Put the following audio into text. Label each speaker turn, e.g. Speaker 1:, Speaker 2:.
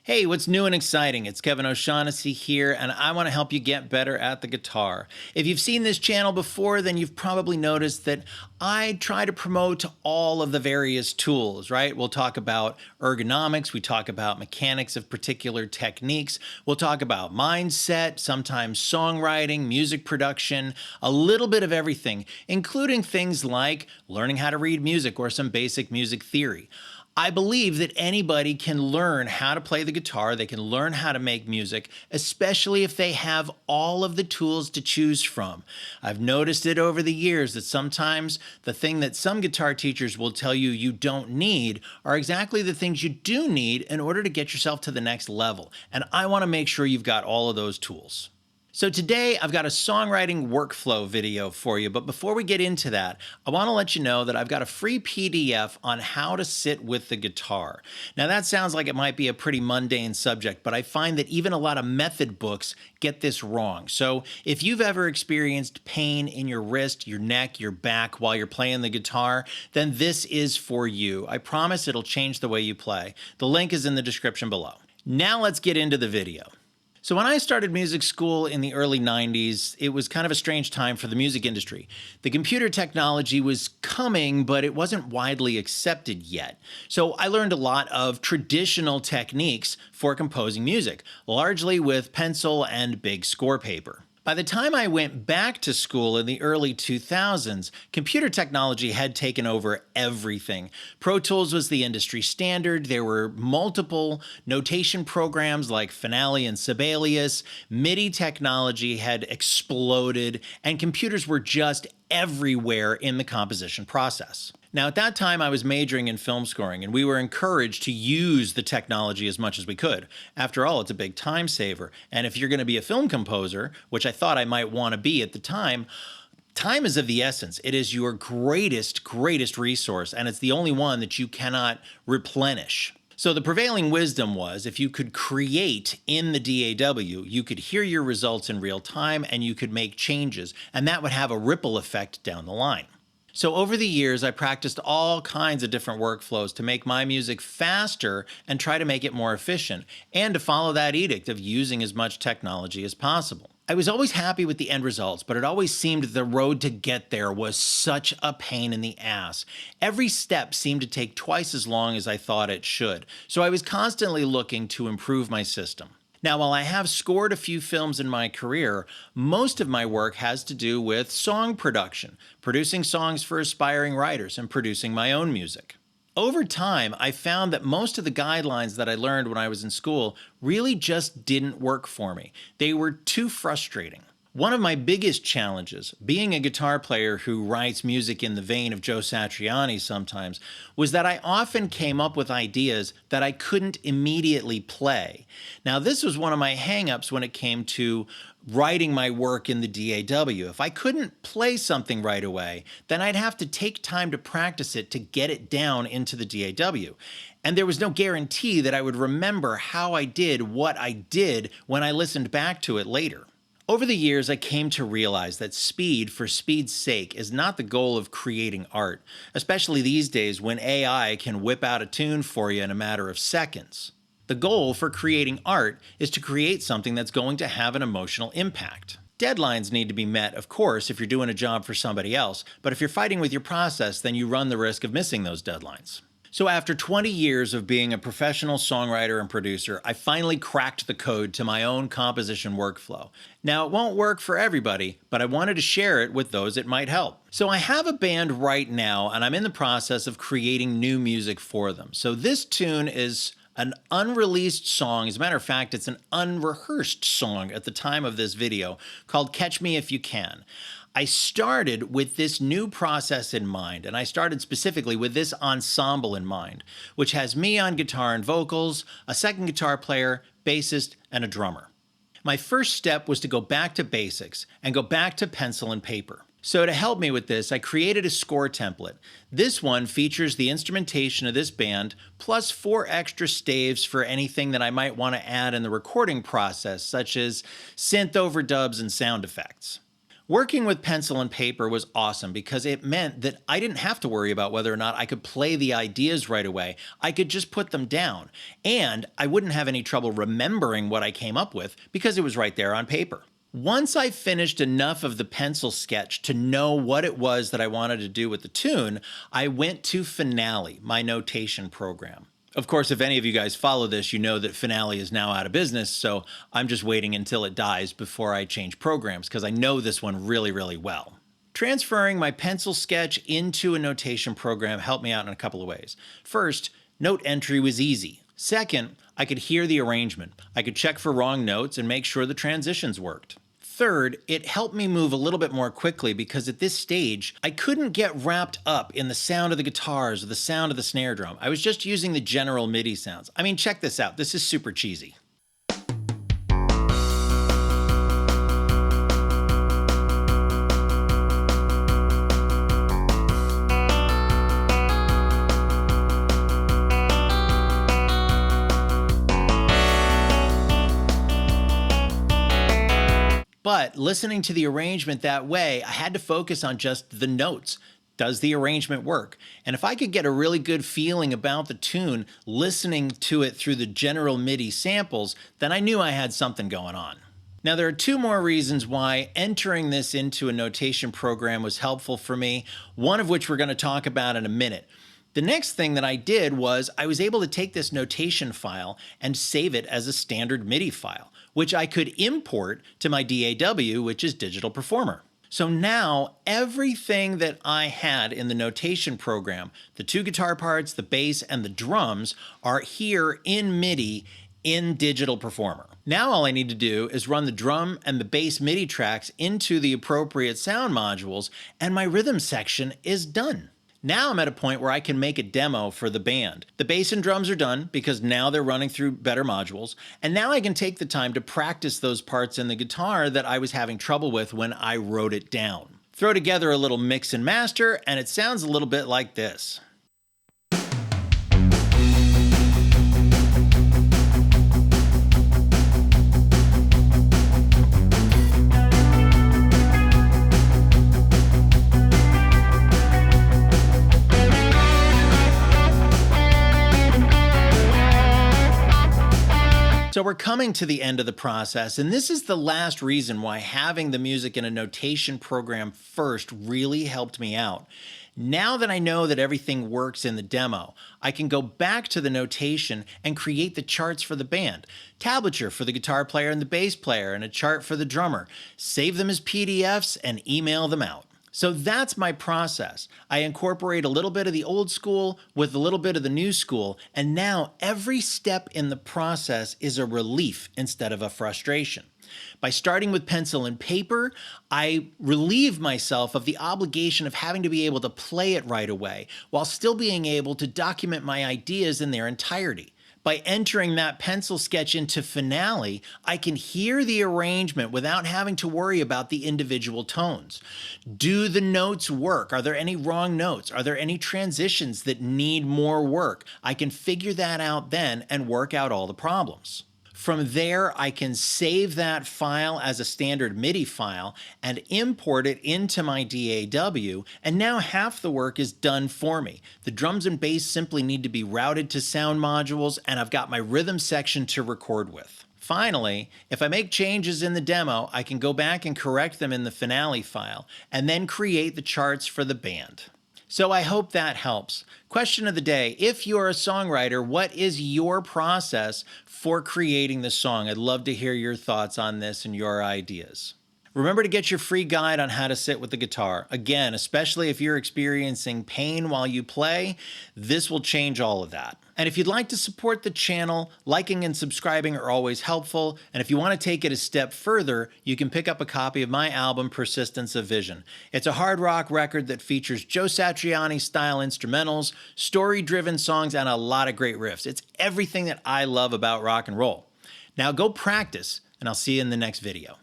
Speaker 1: Hey, what's new and exciting? It's Kevin O'Shaughnessy here, and I want to help you get better at the guitar. If you've seen this channel before, then you've probably noticed that I try to promote all of the various tools, right? We'll talk about ergonomics, we talk about mechanics of particular techniques, we'll talk about mindset, sometimes songwriting, music production, a little bit of everything, including things like learning how to read music or some basic music theory. I believe that anybody can learn how to play the guitar, they can learn how to make music, especially if they have all of the tools to choose from. I've noticed it over the years that sometimes the thing that some guitar teachers will tell you you don't need are exactly the things you do need in order to get yourself to the next level. And I want to make sure you've got all of those tools. So today I've got a songwriting workflow video for you, but before we get into that, I want to let you know that I've got a free PDF on how to sit with the guitar. Now that sounds like it might be a pretty mundane subject, but I find that even a lot of method books get this wrong. So if you've ever experienced pain in your wrist, your neck, your back while you're playing the guitar, then this is for you. I promise it'll change the way you play. The link is in the description below. Now let's get into the video. So when I started music school in the early 90s, it was kind of a strange time for the music industry. The computer technology was coming, but it wasn't widely accepted yet. So I learned a lot of traditional techniques for composing music, largely with pencil and big score paper. By the time I went back to school in the early 2000s, computer technology had taken over everything. Pro Tools was the industry standard. There were multiple notation programs like Finale and Sibelius. MIDI technology had exploded, and computers were just everywhere in the composition process. Now, at that time, I was majoring in film scoring, and we were encouraged to use the technology as much as we could. After all, it's a big time saver. And if you're going to be a film composer, which I thought I might want to be at the time is of the essence. It is your greatest resource, and it's the only one that you cannot replenish. So the prevailing wisdom was if you could create in the DAW, you could hear your results in real time and you could make changes, and that would have a ripple effect down the line. So over the years, I practiced all kinds of different workflows to make my music faster and try to make it more efficient, and to follow that edict of using as much technology as possible. I was always happy with the end results, but it always seemed the road to get there was such a pain in the ass. Every step seemed to take twice as long as I thought it should, so I was constantly looking to improve my system. Now, while I have scored a few films in my career, most of my work has to do with song production, producing songs for aspiring writers, and producing my own music. Over time, I found that most of the guidelines that I learned when I was in school really just didn't work for me. They were too frustrating. One of my biggest challenges, being a guitar player who writes music in the vein of Joe Satriani sometimes, was that I often came up with ideas that I couldn't immediately play. Now, this was one of my hang-ups when it came to writing my work in the DAW. If I couldn't play something right away, then I'd have to take time to practice it to get it down into the DAW. And there was no guarantee that I would remember how I did what I did when I listened back to it later. Over the years, I came to realize that speed for speed's sake is not the goal of creating art, especially these days when AI can whip out a tune for you in a matter of seconds. The goal for creating art is to create something that's going to have an emotional impact. Deadlines need to be met, of course, if you're doing a job for somebody else, but if you're fighting with your process, then you run the risk of missing those deadlines. So after 20 years of being a professional songwriter and producer, I finally cracked the code to my own composition workflow. Now, it won't work for everybody, but I wanted to share it with those it might help. So I have a band right now, and I'm in the process of creating new music for them. So this tune is an unreleased song. As a matter of fact, it's an unrehearsed song at the time of this video called Catch Me If You Can. I started with this new process in mind, and I started specifically with this ensemble in mind, which has me on guitar and vocals, a second guitar player, bassist, and a drummer. My first step was to go back to basics and go back to pencil and paper. So to help me with this, I created a score template. This one features the instrumentation of this band, plus 4 extra staves for anything that I might want to add in the recording process, such as synth overdubs and sound effects. Working with pencil and paper was awesome because it meant that I didn't have to worry about whether or not I could play the ideas right away. I could just put them down, and I wouldn't have any trouble remembering what I came up with because it was right there on paper. Once I finished enough of the pencil sketch to know what it was that I wanted to do with the tune, I went to Finale, my notation program. Of course, if any of you guys follow this, you know that Finale is now out of business, so I'm just waiting until it dies before I change programs, because I know this one really, really well. Transferring my pencil sketch into a notation program helped me out in a couple of ways. First, note entry was easy. Second, I could hear the arrangement. I could check for wrong notes and make sure the transitions worked. Third, it helped me move a little bit more quickly because at this stage, I couldn't get wrapped up in the sound of the guitars or the sound of the snare drum. I was just using the general MIDI sounds. I mean, check this out. This is super cheesy. But listening to the arrangement that way, I had to focus on just the notes. Does the arrangement work? And if I could get a really good feeling about the tune, listening to it through the general MIDI samples, then I knew I had something going on. Now, there are two more reasons why entering this into a notation program was helpful for me, one of which we're going to talk about in a minute. The next thing that I did was I was able to take this notation file and save it as a standard MIDI file, which I could import to my DAW, which is Digital Performer. So now everything that I had in the notation program, the two guitar parts, the bass, and the drums, are here in MIDI in Digital Performer. Now all I need to do is run the drum and the bass MIDI tracks into the appropriate sound modules, and my rhythm section is done. Now I'm at a point where I can make a demo for the band. The bass and drums are done because now they're running through better modules, and now I can take the time to practice those parts in the guitar that I was having trouble with when I wrote it down. Throw together a little mix and master, and it sounds a little bit like this. So we're coming to the end of the process, and this is the last reason why having the music in a notation program first really helped me out. Now that I know that everything works in the demo, I can go back to the notation and create the charts for the band. Tablature for the guitar player and the bass player, and a chart for the drummer. Save them as PDFs and email them out. So that's my process. I incorporate a little bit of the old school with a little bit of the new school, and now every step in the process is a relief instead of a frustration. By starting with pencil and paper, I relieve myself of the obligation of having to be able to play it right away, while still being able to document my ideas in their entirety. By entering that pencil sketch into Finale, I can hear the arrangement without having to worry about the individual tones. Do the notes work? Are there any wrong notes? Are there any transitions that need more work? I can figure that out then and work out all the problems. From there, I can save that file as a standard MIDI file and import it into my DAW, and now half the work is done for me. The drums and bass simply need to be routed to sound modules, and I've got my rhythm section to record with. Finally, if I make changes in the demo, I can go back and correct them in the Finale file, and then create the charts for the band. So I hope that helps. Question of the day, if you're a songwriter, what is your process for creating the song? I'd love to hear your thoughts on this and your ideas. Remember to get your free guide on how to sit with the guitar. Again, especially if you're experiencing pain while you play, this will change all of that. And if you'd like to support the channel, liking and subscribing are always helpful. And if you want to take it a step further, you can pick up a copy of my album, Persistence of Vision. It's a hard rock record that features Joe Satriani-style instrumentals, story-driven songs, and a lot of great riffs. It's everything that I love about rock and roll. Now go practice, and I'll see you in the next video.